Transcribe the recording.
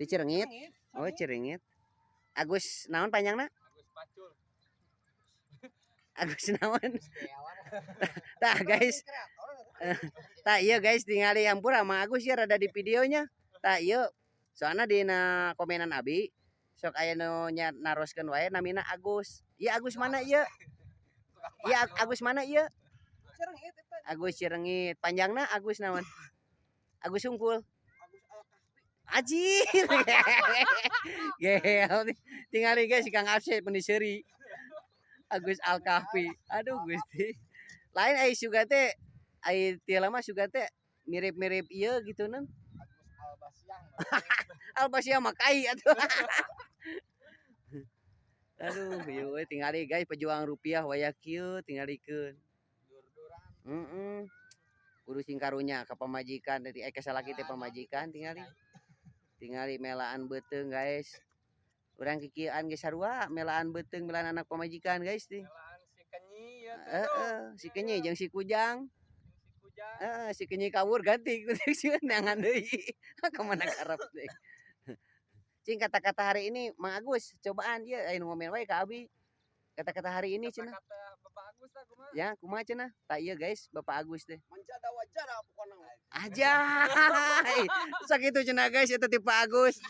Di Cireungit. Oh, Cireungit. Agus naon panjangna? Agus Pacul. Agus naon? Tah guys. Tah iya guys ningali hampura sama Agus ya rada di videonya. Tah iya soalnya dina komenan Abi sok aya nu naroskeun wae namina Agus. Iya Agus mana ieu? Iya Agus mana ieu? Agus Cireungit. Panjangna Agus naon? Agus Hungkul. Ajir. Gel. Tingali guys Kang Abse peniseri. Agus Al-Kahfi. Aduh Gusti. Lain ai suga teh ai teu lama suga teh mirip-mirip ieu gitu nan. Al-Basiang mah kai atuh. Aduh, ieu we tingali guys pejuang rupiah waya kieu tingalikeun. Heeh. Kudu sing karunya ka pamajikan tadi ka salaki teh pamajikan tingali. Tingali melaan beuteung guys. Urang kikieuan ge sarua melaan beuteung melaan anak pamajikan guys teh. Melaan si Kenyi ya teh. Heeh, si Kenyi jeung si Kujang. Si Kujang. Heeh, si Kenyi kawur ganti sieun neangan deui. Ka mana karep teh. Cing kata-kata hari ini Mang Agus cobaan ieu aya nu ngomen wae ka Abi. Kata-kata hari ini cenah. Kata Bapak Agus tah kumaha? Ya, kumaha cenah? Tah ieu guys, Bapak Agus teh. Manjada wajara pokona. Ajay. Sakitu cenah guys eta ti Pak Agus.